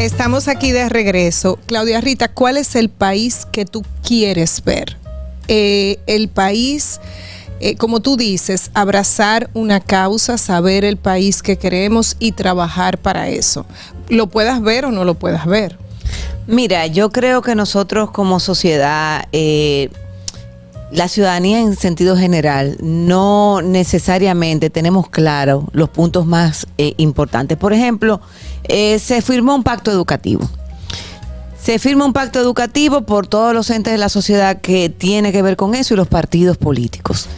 Estamos aquí de regreso. Claudia Rita, ¿cuál es el país que tú quieres ver? El país, como tú dices, abrazar una causa, saber el país que queremos y trabajar para eso. Lo puedas ver o no lo puedas ver. Mira, yo creo que nosotros como sociedad, la ciudadanía en sentido general, no necesariamente tenemos claro los puntos más importantes. Por ejemplo, se firmó un pacto educativo. Se firma un pacto educativo por todos los entes de la sociedad que tiene que ver con eso y los partidos políticos.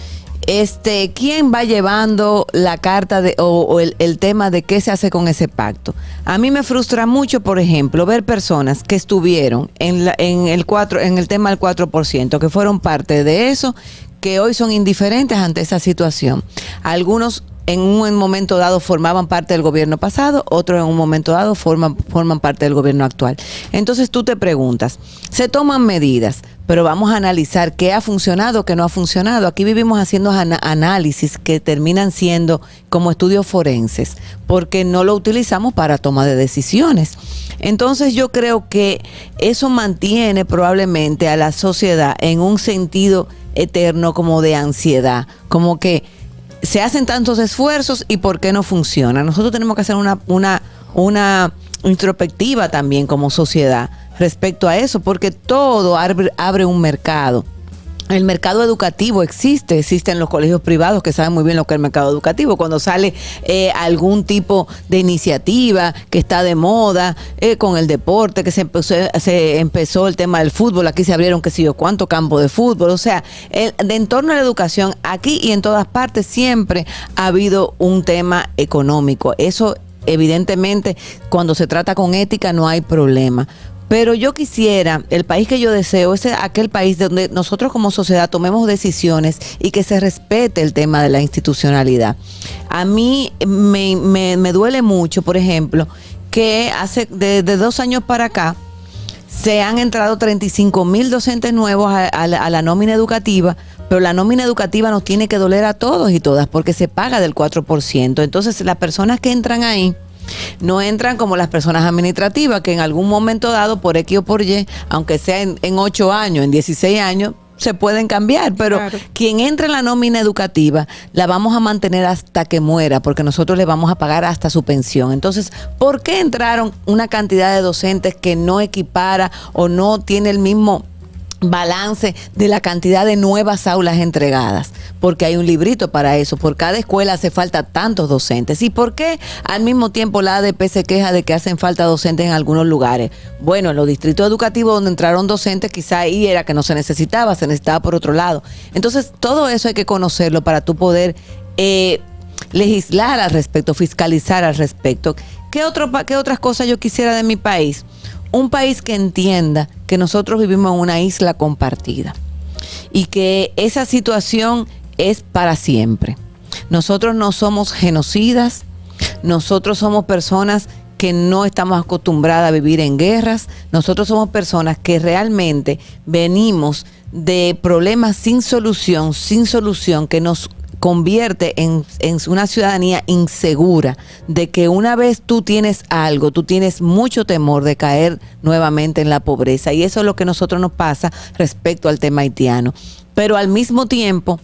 ¿Quién va llevando la carta o el tema de qué se hace con ese pacto? A mí me frustra mucho, por ejemplo, ver personas que estuvieron en el tema del 4%, que fueron parte de eso, que hoy son indiferentes ante esa situación. Algunos en un momento dado formaban parte del gobierno pasado, otros en un momento dado forman parte del gobierno actual. Entonces tú te preguntas, se toman medidas, pero vamos a analizar qué ha funcionado, qué no ha funcionado. Aquí vivimos haciendo análisis que terminan siendo como estudios forenses, porque no lo utilizamos para toma de decisiones. Entonces yo creo que eso mantiene probablemente a la sociedad en un sentido eterno como de ansiedad, como que se hacen tantos esfuerzos y ¿por qué no funciona? Nosotros tenemos que hacer una introspectiva también como sociedad respecto a eso, porque todo abre un mercado. El mercado educativo existen los colegios privados que saben muy bien lo que es el mercado educativo. Cuando sale algún tipo de iniciativa que está de moda, con el deporte, que se empezó el tema del fútbol, aquí se abrieron qué sé yo cuánto campos de fútbol. O sea, de en torno a la educación, aquí y en todas partes siempre ha habido un tema económico. Eso evidentemente cuando se trata con ética no hay problema. Pero yo quisiera, el país que yo deseo es aquel país donde nosotros como sociedad tomemos decisiones y que se respete el tema de la institucionalidad. A mí me duele mucho, por ejemplo, que hace de 2 años para acá se han entrado 35,000 docentes nuevos a la nómina educativa, pero la nómina educativa nos tiene que doler a todos y todas porque se paga del 4%. Entonces las personas que entran ahí no entran como las personas administrativas que en algún momento dado, por X o por Y, aunque sea en 8 años, en 16 años, se pueden cambiar, pero claro, quien entre en la nómina educativa la vamos a mantener hasta que muera, porque nosotros le vamos a pagar hasta su pensión. Entonces, ¿por qué entraron una cantidad de docentes que no equipara o no tiene el mismo balance de la cantidad de nuevas aulas entregadas? Porque hay un librito para eso. Por cada escuela hace falta tantos docentes. ¿Y por qué al mismo tiempo la ADP se queja de que hacen falta docentes en algunos lugares? Bueno, en los distritos educativos donde entraron docentes, quizá ahí era que no se necesitaba por otro lado. Entonces, todo eso hay que conocerlo para tú poder legislar al respecto, fiscalizar al respecto. ¿Qué otras cosas yo quisiera de mi país? Un país que entienda que nosotros vivimos en una isla compartida y que esa situación es para siempre. Nosotros no somos genocidas, nosotros somos personas que no estamos acostumbradas a vivir en guerras, nosotros somos personas que realmente venimos de problemas sin solución, que nos convierte en una ciudadanía insegura, de que una vez tú tienes algo, tú tienes mucho temor de caer nuevamente en la pobreza, y eso es lo que a nosotros nos pasa respecto al tema haitiano. Pero al mismo tiempo,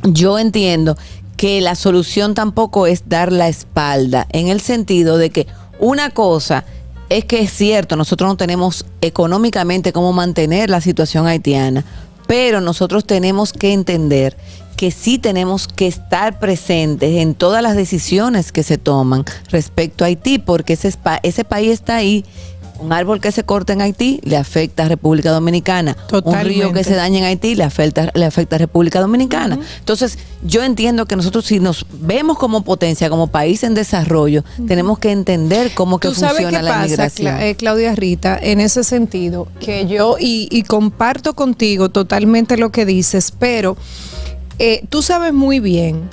yo entiendo que la solución tampoco es dar la espalda, en el sentido de que una cosa es que es cierto, nosotros no tenemos económicamente cómo mantener la situación haitiana, pero nosotros tenemos que entender que sí tenemos que estar presentes en todas las decisiones que se toman respecto a Haití, porque ese país está ahí. Un árbol que se corta en Haití le afecta a República Dominicana. Totalmente. Un río que se daña en Haití le afecta a República Dominicana. Entonces, yo entiendo que nosotros, si nos vemos como potencia, como país en desarrollo, tenemos que entender cómo que funciona la migración. Claudia Rita, en ese sentido, que yo y comparto contigo totalmente lo que dices, pero tú sabes muy bien,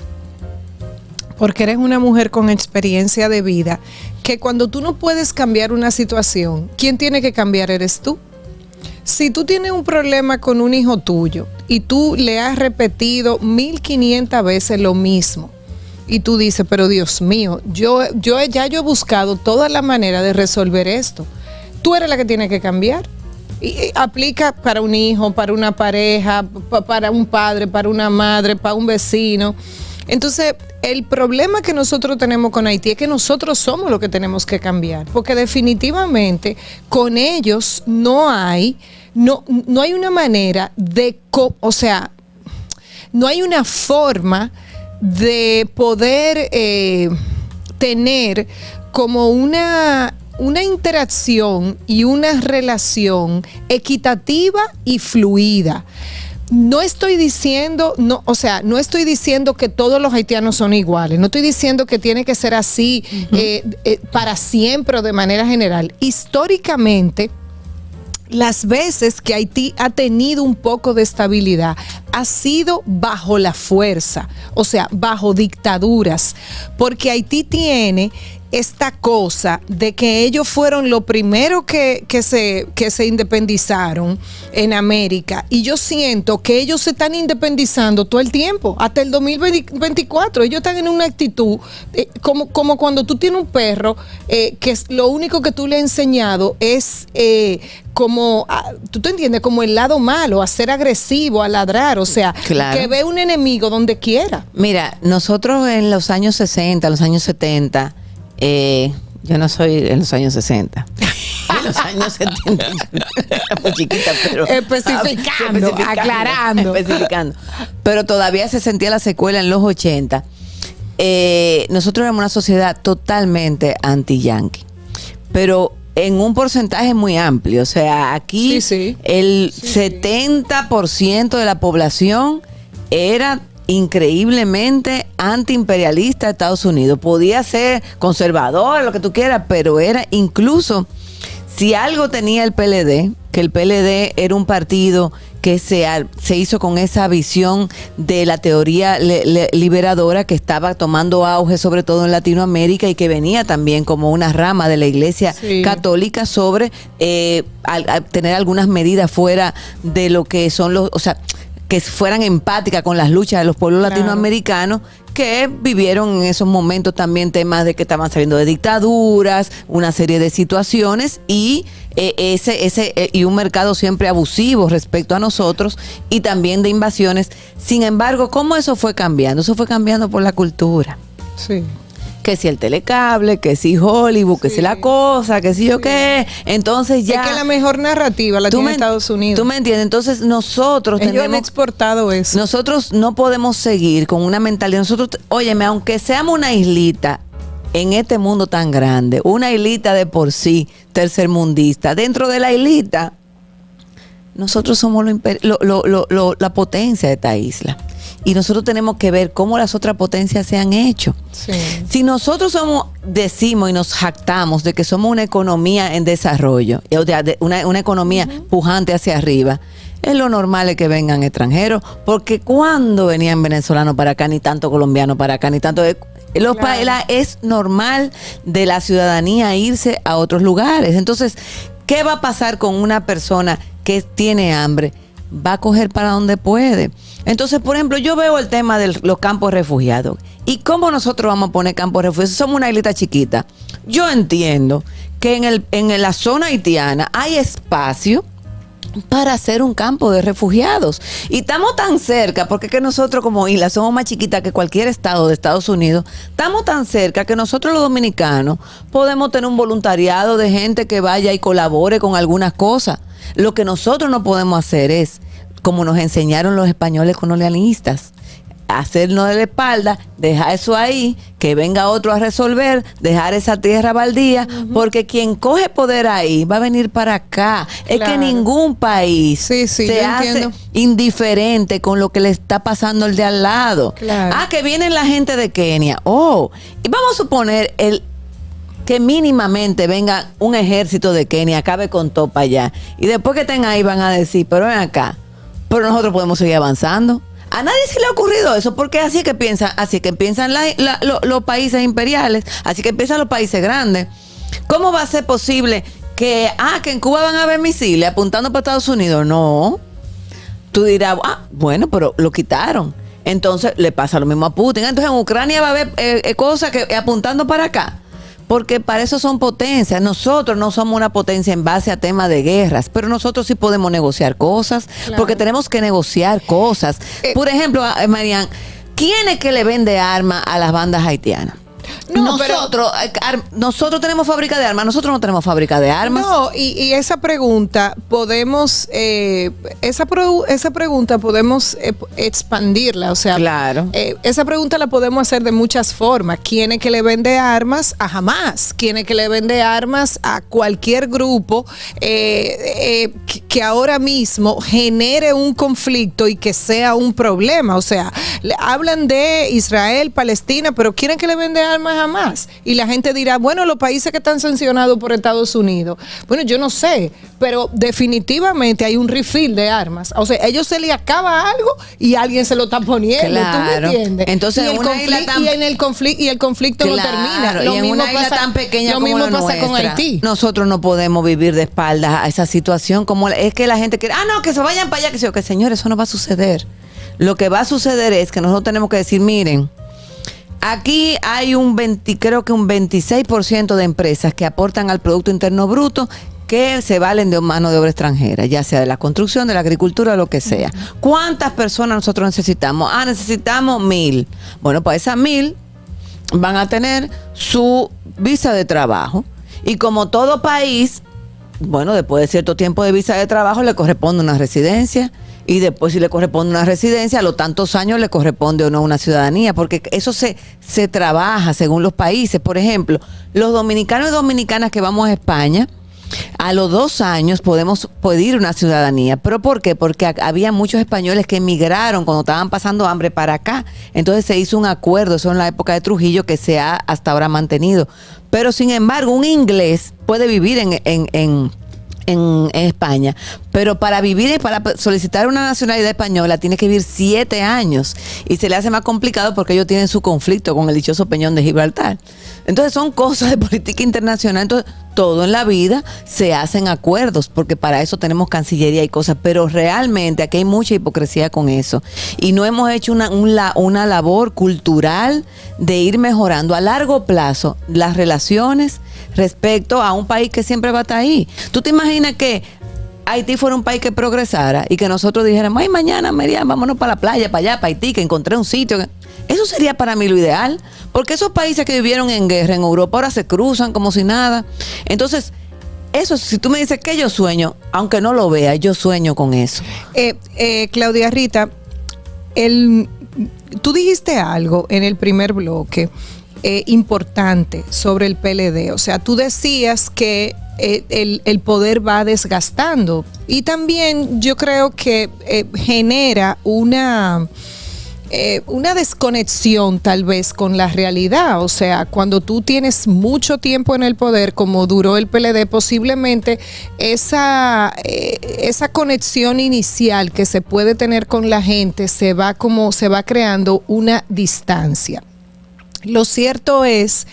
porque eres una mujer con experiencia de vida, que cuando tú no puedes cambiar una situación, ¿quién tiene que cambiar? Eres tú. Si tú tienes un problema con un hijo tuyo y tú le has repetido 1500 veces lo mismo y tú dices, pero Dios mío, yo he buscado toda la manera de resolver esto, tú eres la que tiene que cambiar. Y aplica para un hijo, para una pareja, para un padre, para una madre, para un vecino. Entonces, el problema que nosotros tenemos con Haití es que nosotros somos los que tenemos que cambiar, porque definitivamente con ellos no hay una manera o sea, no hay una forma de poder tener como una interacción y una relación equitativa y fluida. No estoy diciendo que todos los haitianos son iguales. No estoy diciendo que tiene que ser así para siempre o de manera general. Históricamente, las veces que Haití ha tenido un poco de estabilidad ha sido bajo la fuerza, o sea, bajo dictaduras, porque Haití tiene esta cosa de que ellos fueron lo primero que se independizaron en América, y yo siento que ellos se están independizando todo el tiempo, hasta el 2024. Ellos están en una actitud como cuando tú tienes un perro que lo único que tú le has enseñado es tú te entiendes, como el lado malo, a ser agresivo, a ladrar, o sea, claro, que ve un enemigo donde quiera. Mira, nosotros en los años 60, los años 70, yo no soy en los años 60. En los años 70 era muy chiquita, pero especificando, aclarando. Especificando. Pero todavía se sentía la secuela en los 80. Nosotros éramos una sociedad totalmente anti-yankee. Pero en un porcentaje muy amplio. O sea, aquí el 70% de la población era increíblemente antiimperialista de Estados Unidos. Podía ser conservador, lo que tú quieras, pero era incluso, si algo tenía el PLD, que el PLD era un partido que se hizo con esa visión de la teoría liberadora que estaba tomando auge sobre todo en Latinoamérica y que venía también como una rama de la Iglesia católica sobre al tener algunas medidas fuera de lo que son o sea, que fueran empáticas con las luchas de los pueblos latinoamericanos que vivieron en esos momentos también temas de que estaban saliendo de dictaduras, una serie de situaciones y y un mercado siempre abusivo respecto a nosotros y también de invasiones. Sin embargo, ¿cómo eso fue cambiando? Eso fue cambiando por la cultura. Sí. Que si el telecable, que si Hollywood, que si la cosa, que si yo qué. Entonces ya... Es que la mejor narrativa la tiene Estados Unidos. ¿Tú me entiendes? Entonces nosotros ellos han exportado eso. Nosotros no podemos seguir con una mentalidad. Nosotros, óyeme, aunque seamos una islita en este mundo tan grande, una islita de por sí, tercermundista, dentro de la islita, nosotros somos la potencia de esta isla. Y nosotros tenemos que ver cómo las otras potencias se han hecho. Sí. Si nosotros decimos y nos jactamos de que somos una economía en desarrollo, o sea, una economía pujante hacia arriba, es lo normal es que vengan extranjeros, porque cuando venían venezolanos para acá, ni tanto colombianos para acá, ni tanto... Es normal de la ciudadanía irse a otros lugares. Entonces, ¿qué va a pasar con una persona que tiene hambre? Va a coger para donde puede. Entonces, por ejemplo, yo veo el tema de los campos refugiados. ¿Y cómo nosotros vamos a poner campos refugiados? Somos una islita chiquita. Yo entiendo que en la zona haitiana hay espacio para hacer un campo de refugiados. Y estamos tan cerca, porque es que nosotros como isla somos más chiquitas que cualquier estado de Estados Unidos, estamos tan cerca que nosotros los dominicanos podemos tener un voluntariado de gente que vaya y colabore con algunas cosas. Lo que nosotros no podemos hacer es, como nos enseñaron los españoles colonialistas, hacernos de la espalda, dejar eso ahí, que venga otro a resolver, dejar esa tierra baldía, porque quien coge poder ahí va a venir para acá. Es que ningún país se hace indiferente con lo que le está pasando el de al lado. Claro. Que viene la gente de Kenia. Y vamos a suponer que mínimamente venga un ejército de Kenia, acabe con todo para allá. Y después que estén ahí van a decir, pero ven acá, pero nosotros podemos seguir avanzando. A nadie se le ha ocurrido eso, porque así es que piensan los países imperiales, así que piensan los países grandes. ¿Cómo va a ser posible que en Cuba van a haber misiles apuntando para Estados Unidos? No. Tú dirás, bueno, pero lo quitaron. Entonces le pasa lo mismo a Putin. Entonces en Ucrania va a haber cosas que apuntando para acá. porque para eso son potencias. Nosotros no somos una potencia en base a temas de guerras, pero nosotros sí podemos negociar cosas, Claro. porque tenemos que negociar cosas. Por ejemplo, Marian, ¿quién es que le vende armas a las bandas haitianas? No, Nosotros tenemos fábrica de armas, nosotros no tenemos fábrica de armas. No, y esa pregunta podemos, esa pregunta podemos expandirla, o sea, Claro. Esa pregunta la podemos hacer de muchas formas. ¿Quién es que le vende armas a Hamas? ¿Quién es que le vende armas a cualquier grupo que ahora mismo genere un conflicto y que sea un problema? O sea, hablan de Israel, Palestina, pero ¿quién es que le vende armas a Hamas? Y la gente dirá, bueno, los países que están sancionados por Estados Unidos. Bueno, yo no sé, pero definitivamente hay un refill de armas. O sea, a ellos se les acaba algo y alguien se lo está poniendo. Claro. ¿Tú me entiendes? Entonces, y el conflicto no termina. Y en una isla tan pequeña como la pasa con nuestra, Haití. nosotros no podemos vivir de espaldas a esa situación. Como es que la gente quiere, no, que se vayan para allá, que señores, eso no va a suceder. Lo que va a suceder es que nosotros tenemos que decir, miren, aquí hay creo que un 26% de empresas que aportan al Producto Interno Bruto que se valen de mano de obra extranjera, ya sea de la construcción, de la agricultura, lo que sea. ¿Cuántas personas nosotros necesitamos? Necesitamos 1,000. Bueno, pues esas 1,000 van a tener su visa de trabajo. Y como todo país, bueno, después de cierto tiempo de visa de trabajo le corresponde una residencia. Y después, si le corresponde una residencia, a los tantos años le corresponde o no una ciudadanía, porque eso se trabaja según los países. Por ejemplo, los dominicanos y dominicanas que vamos a España, a los 2 años podemos pedir una ciudadanía. ¿Pero por qué? Porque había muchos españoles que emigraron cuando estaban pasando hambre para acá. Entonces se hizo un acuerdo, eso en la época de Trujillo, que se ha hasta ahora mantenido. Pero sin embargo, un inglés puede vivir en España, pero para vivir y para solicitar una nacionalidad española tiene que vivir 7 años y se le hace más complicado porque ellos tienen su conflicto con el dichoso Peñón de Gibraltar. Entonces son cosas de política internacional. Entonces todo en la vida se hacen acuerdos porque para eso tenemos Cancillería y cosas, pero realmente aquí hay mucha hipocresía con eso y no hemos hecho una labor cultural de ir mejorando a largo plazo las relaciones respecto a un país que siempre va a estar ahí. ¿Tú te imaginas que Haití fuera un país que progresara y que nosotros dijéramos, ay, mañana, Miriam, vámonos para la playa, para allá, para Haití, que encontré un sitio? Eso sería para mí lo ideal, porque esos países que vivieron en guerra en Europa ahora se cruzan como si nada. Entonces, eso, si tú me dices que yo sueño, aunque no lo vea, yo sueño con eso. Claudia Rita, tú dijiste algo en el primer bloque importante sobre el PLD. O sea, tú decías que el poder va desgastando y también yo creo que genera una desconexión tal vez con la realidad. O sea, cuando tú tienes mucho tiempo en el poder, como duró el PLD, posiblemente esa conexión inicial que se puede tener con la gente se va creando una distancia. Lo cierto es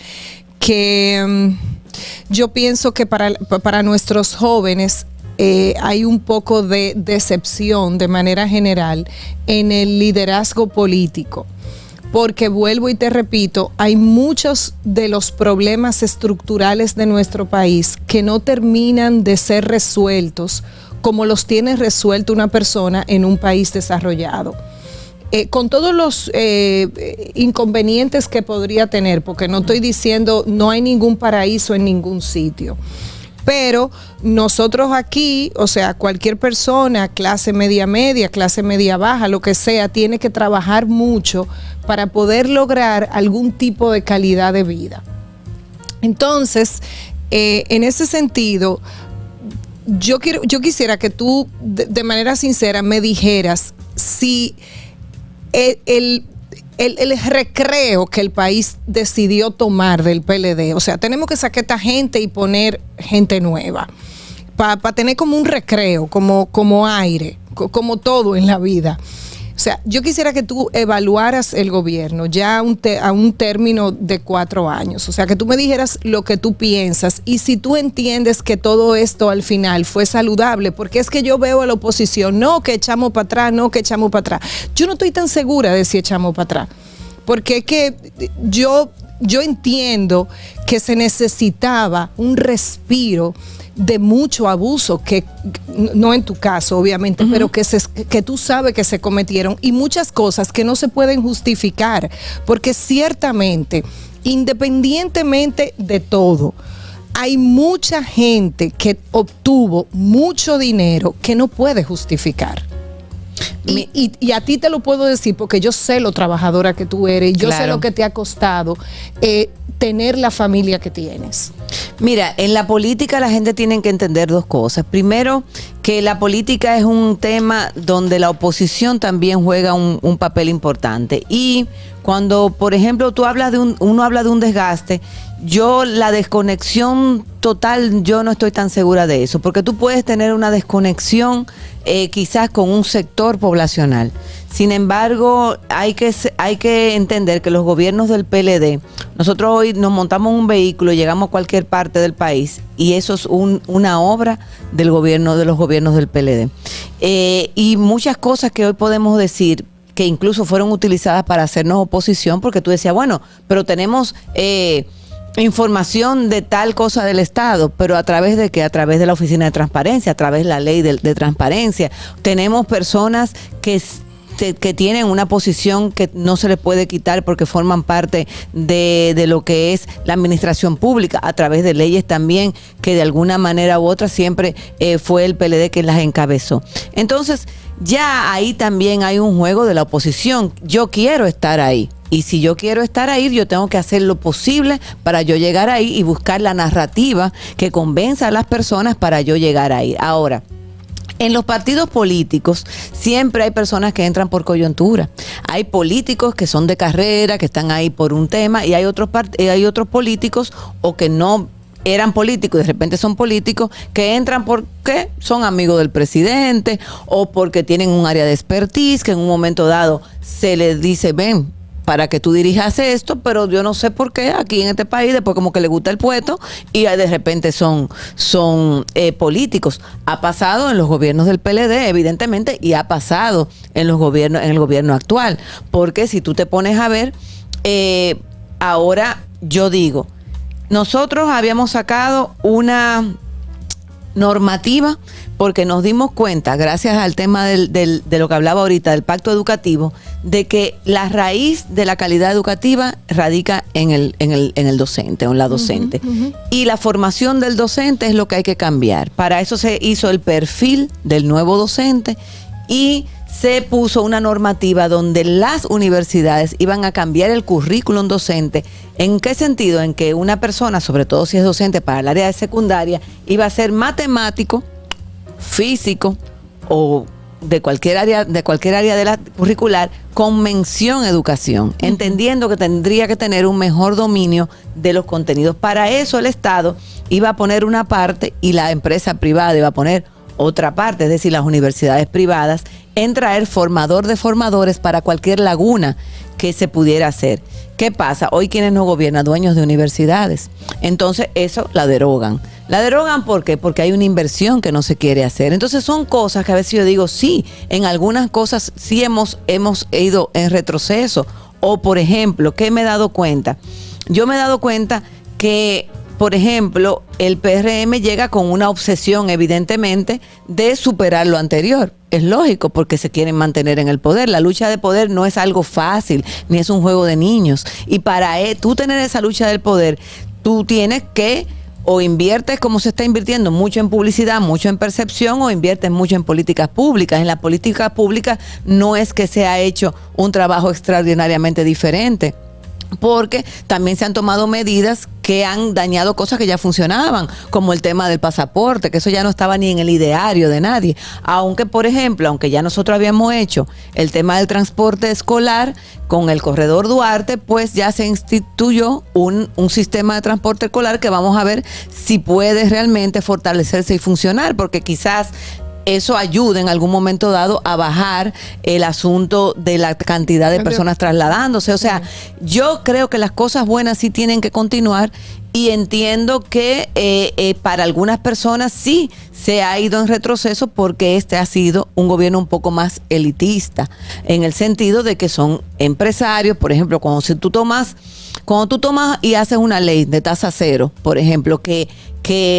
que yo pienso que para nuestros jóvenes hay un poco de decepción de manera general en el liderazgo político, porque vuelvo y te repito, hay muchos de los problemas estructurales de nuestro país que no terminan de ser resueltos como los tiene resuelto una persona en un país desarrollado. Con todos los inconvenientes que podría tener, porque no estoy diciendo no hay ningún paraíso en ningún sitio, pero nosotros aquí, o sea, cualquier persona, clase media, clase media baja, lo que sea, tiene que trabajar mucho para poder lograr algún tipo de calidad de vida. Entonces, en ese sentido, yo quisiera que tú de manera sincera me dijeras si el recreo que el país decidió tomar del PLD, o sea, tenemos que sacar a esta gente y poner gente nueva, para tener como un recreo, como aire, como todo en la vida. O sea, yo quisiera que tú evaluaras el gobierno ya a un término de 4 años. O sea, que tú me dijeras lo que tú piensas y si tú entiendes que todo esto al final fue saludable, porque es que yo veo a la oposición, no que echamos para atrás, no que echamos para atrás. Yo no estoy tan segura de si echamos para atrás, porque es que yo entiendo que se necesitaba un respiro de mucho abuso, que no en tu caso obviamente, pero que tú sabes que se cometieron, y muchas cosas que no se pueden justificar, porque ciertamente, independientemente de todo, hay mucha gente que obtuvo mucho dinero que no puede justificar. Y a ti te lo puedo decir porque yo sé lo trabajadora que tú eres, y yo sé lo que te ha costado tener la familia que tienes. Mira, en la política la gente tiene que entender dos cosas. Primero, que la política es un tema donde la oposición también juega un papel importante. Y cuando, por ejemplo, uno habla de un desgaste, la desconexión total, yo no estoy tan segura de eso, porque tú puedes tener una desconexión quizás con un sector poblacional. Sin embargo, hay que entender que los gobiernos del PLD, nosotros hoy nos montamos un vehículo, llegamos a cualquier parte del país, y eso es una obra de los gobiernos del PLD. Y muchas cosas que hoy podemos decir que incluso fueron utilizadas para hacernos oposición, porque tú decías, bueno, pero tenemos información de tal cosa del Estado, pero ¿a través de qué? A través de la Oficina de Transparencia, a través de la ley de transparencia. Tenemos personas que tienen una posición que no se les puede quitar porque forman parte de lo que es la administración pública, a través de leyes también que de alguna manera u otra siempre fue el PLD que las encabezó. Entonces, ya ahí también hay un juego de la oposición. Yo quiero estar ahí. Y si yo quiero estar ahí, yo tengo que hacer lo posible para yo llegar ahí y buscar la narrativa que convenza a las personas para yo llegar ahí. Ahora, en los partidos políticos siempre hay personas que entran por coyuntura. Hay políticos que son de carrera, que están ahí por un tema, y hay otros políticos o que no eran políticos y de repente son políticos que entran porque son amigos del presidente o porque tienen un área de expertise que en un momento dado se les dice, ven, para que tú dirijas esto, pero yo no sé por qué aquí en este país después como que le gusta el puesto y de repente son políticos. Ha pasado en los gobiernos del PLD, evidentemente, y ha pasado en el gobierno actual, porque si tú te pones a ver, ahora yo digo, nosotros habíamos sacado una normativa porque nos dimos cuenta, gracias al tema de lo que hablaba ahorita, del pacto educativo, de que la raíz de la calidad educativa radica en el docente o en la docente. Y la formación del docente es lo que hay que cambiar. Para eso se hizo el perfil del nuevo docente y se puso una normativa donde las universidades iban a cambiar el currículum docente. ¿En qué sentido? En que una persona, sobre todo si es docente para el área de secundaria, iba a ser matemático, físico o de cualquier área de la curricular con mención educación, entendiendo que tendría que tener un mejor dominio de los contenidos. Para eso el Estado iba a poner una parte y la empresa privada iba a poner otra parte, es decir, las universidades privadas, en traer formador de formadores para cualquier laguna que se pudiera hacer. ¿Qué pasa? Hoy quienes nos gobiernan, dueños de universidades. Entonces eso la derogan. ¿La derogan por qué? Porque hay una inversión que no se quiere hacer. Entonces son cosas que a veces yo digo, sí, en algunas cosas sí hemos ido en retroceso. O por ejemplo, ¿qué me he dado cuenta? Yo me he dado cuenta que, por ejemplo, el PRM llega con una obsesión, evidentemente, de superar lo anterior. Es lógico, porque se quieren mantener en el poder. La lucha de poder no es algo fácil, ni es un juego de niños. Y para tú tener esa lucha del poder, tú tienes que o inviertes como se está invirtiendo mucho en publicidad, mucho en percepción, o inviertes mucho en políticas públicas. En las políticas públicas no es que se ha hecho un trabajo extraordinariamente diferente, porque también se han tomado medidas que han dañado cosas que ya funcionaban, como el tema del pasaporte, que eso ya no estaba ni en el ideario de nadie. Aunque, por ejemplo, aunque ya nosotros habíamos hecho el tema del transporte escolar con el corredor Duarte, pues ya se instituyó un sistema de transporte escolar que vamos a ver si puede realmente fortalecerse y funcionar, porque quizás eso ayuda en algún momento dado a bajar el asunto de la cantidad de personas trasladándose. O sea, yo creo que las cosas buenas sí tienen que continuar, y entiendo que para algunas personas sí se ha ido en retroceso, porque este ha sido un gobierno un poco más elitista, en el sentido de que son empresarios. Por ejemplo, cuando si tú tomas Cuando tú tomas y haces una ley de tasa cero, por ejemplo, que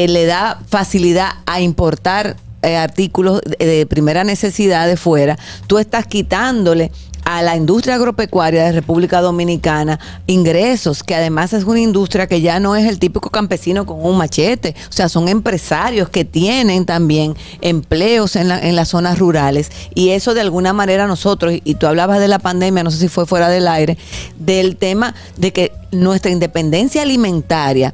le da facilidad a importar artículos de primera necesidad de fuera, tú estás quitándole a la industria agropecuaria de República Dominicana ingresos, que además es una industria que ya no es el típico campesino con un machete, o sea, son empresarios que tienen también empleos en las zonas rurales, y eso de alguna manera nosotros, y tú hablabas de la pandemia, no sé si fue fuera del aire, del tema de que nuestra independencia alimentaria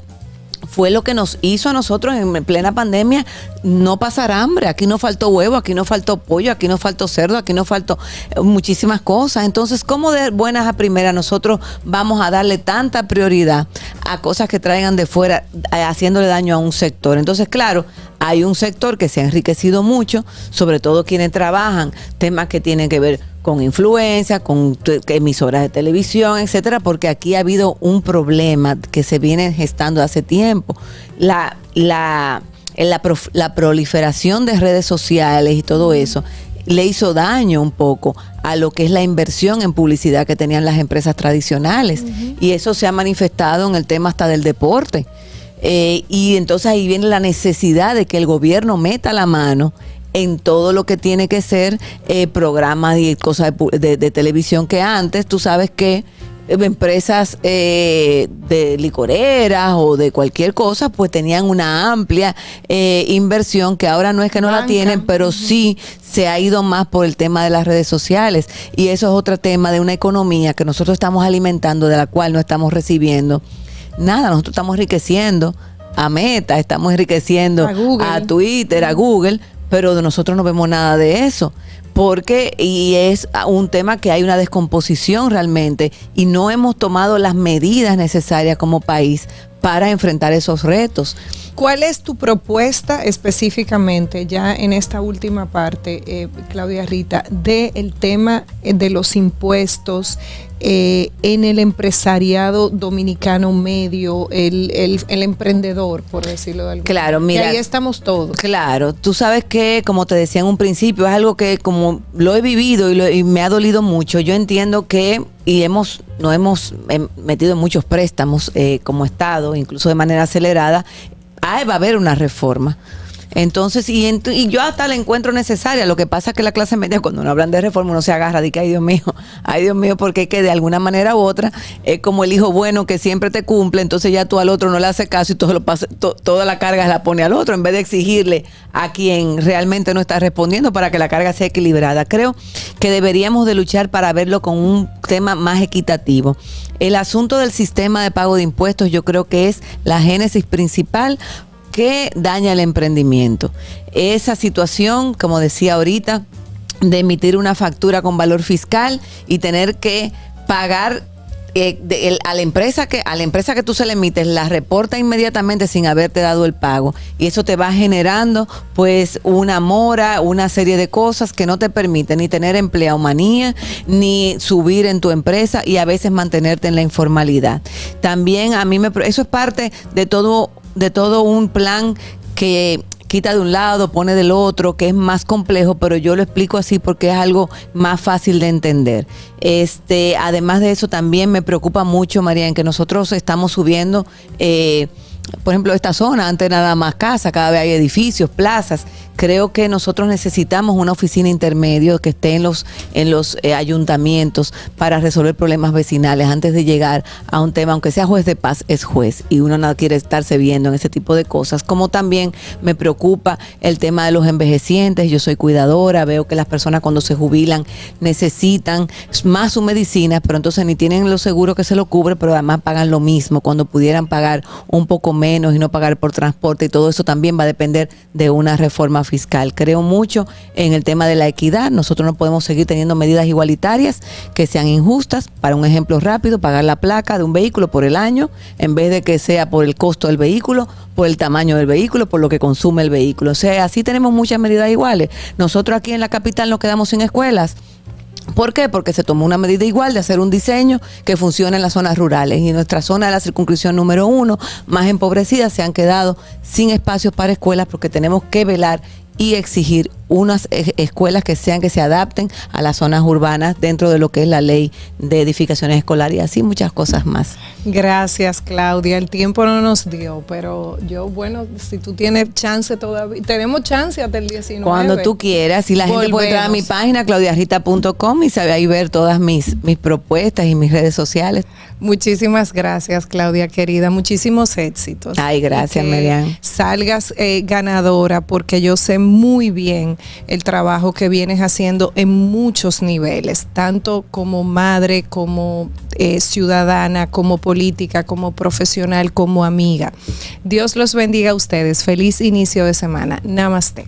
fue lo que nos hizo a nosotros en plena pandemia no pasar hambre. Aquí no faltó huevo, aquí no faltó pollo, aquí no faltó cerdo, aquí no faltó muchísimas cosas. Entonces, ¿cómo de buenas a primeras nosotros vamos a darle tanta prioridad a cosas que traigan de fuera, haciéndole daño a un sector? Entonces, claro, hay un sector que se ha enriquecido mucho, sobre todo quienes trabajan temas que tienen que ver con influencia, con emisoras de televisión, etcétera, porque aquí ha habido un problema que se viene gestando hace tiempo. La proliferación de redes sociales y todo eso le hizo daño un poco a lo que es la inversión en publicidad que tenían las empresas tradicionales. Y eso se ha manifestado en el tema hasta del deporte. Y entonces ahí viene la necesidad de que el gobierno meta la mano en todo lo que tiene que ser programas y cosas de televisión, que antes tú sabes que empresas de licoreras o de cualquier cosa pues tenían una amplia inversión, que ahora no es que no la tienen, pero sí se ha ido más por el tema de las redes sociales, y eso es otro tema de una economía que nosotros estamos alimentando, de la cual no estamos recibiendo nada. Nosotros estamos enriqueciendo a Meta, estamos enriqueciendo a Twitter, a Google, pero de nosotros no vemos nada de eso, porque y es un tema que hay una descomposición realmente, y no hemos tomado las medidas necesarias como país para enfrentar esos retos. ¿Cuál es tu propuesta específicamente, ya en esta última parte, Claudia Rita, del tema de los impuestos en el empresariado dominicano medio, el emprendedor, por decirlo de alguna manera? Claro, mira. Que ahí estamos todos. Claro, tú sabes que, como te decía en un principio, es algo que como lo he vivido y me ha dolido mucho. Yo entiendo que, y nos hemos metido en muchos préstamos como Estado, incluso de manera acelerada. Va a haber una reforma. Entonces, y yo hasta la encuentro necesaria. Lo que pasa es que la clase media, cuando no hablan de reforma, uno se agarra de que, ay Dios mío, porque es que de alguna manera u otra es como el hijo bueno que siempre te cumple, entonces ya tú al otro no le haces caso y toda la carga la pone al otro, en vez de exigirle a quien realmente no está respondiendo para que la carga sea equilibrada. Creo que deberíamos de luchar para verlo con un tema más equitativo. El asunto del sistema de pago de impuestos, yo creo que es la génesis principal que daña el emprendimiento. Esa situación, como decía ahorita, de emitir una factura con valor fiscal y tener que pagar a la empresa que tú se le emites, la reporta inmediatamente sin haberte dado el pago, y eso te va generando pues una mora, una serie de cosas que no te permiten ni tener empleomanía, ni subir en tu empresa, y a veces mantenerte en la informalidad. También eso es parte de todo un plan que quita de un lado, pone del otro, que es más complejo, pero yo lo explico así porque es algo más fácil de entender. Además de eso, también me preocupa mucho, María, en que nosotros estamos subiendo, por ejemplo, esta zona, antes nada más casa, cada vez hay edificios, plazas. Creo que nosotros necesitamos una oficina intermedio que esté en los ayuntamientos para resolver problemas vecinales antes de llegar a un tema, aunque sea juez de paz, es juez, y uno no quiere estarse viendo en ese tipo de cosas. Como también me preocupa el tema de los envejecientes. Yo soy cuidadora, veo que las personas cuando se jubilan necesitan más su medicina, pero entonces ni tienen lo seguro que se lo cubre, pero además pagan lo mismo cuando pudieran pagar un poco menos y no pagar por transporte, y todo eso también va a depender de una reforma fiscal. Creo mucho en el tema de la equidad. Nosotros no podemos seguir teniendo medidas igualitarias que sean injustas. Para un ejemplo rápido, pagar la placa de un vehículo por el año, en vez de que sea por el costo del vehículo, por el tamaño del vehículo, por lo que consume el vehículo. O sea, así tenemos muchas medidas iguales. Nosotros aquí en la capital nos quedamos sin escuelas. ¿Por qué? Porque se tomó una medida igual de hacer un diseño que funcione en las zonas rurales, y nuestra zona de la circunscripción número 1, más empobrecida, se han quedado sin espacios para escuelas, porque tenemos que velar y exigir unas escuelas que se adapten a las zonas urbanas dentro de lo que es la ley de edificaciones escolares y así muchas cosas más. Gracias, Claudia. El tiempo no nos dio, pero yo, bueno, si tú tienes chance todavía, tenemos chance hasta el 19. Cuando tú quieras, y la gente puede entrar a mi página claudiarrita.com y sabe ahí ver todas mis propuestas y mis redes sociales. Muchísimas gracias, Claudia, querida. Muchísimos éxitos. Ay, gracias, Merian. Salgas ganadora, porque yo sé muy bien el trabajo que vienes haciendo en muchos niveles, tanto como madre, como ciudadana, como política, como profesional, como amiga. Dios los bendiga a ustedes. Feliz inicio de semana. Namaste.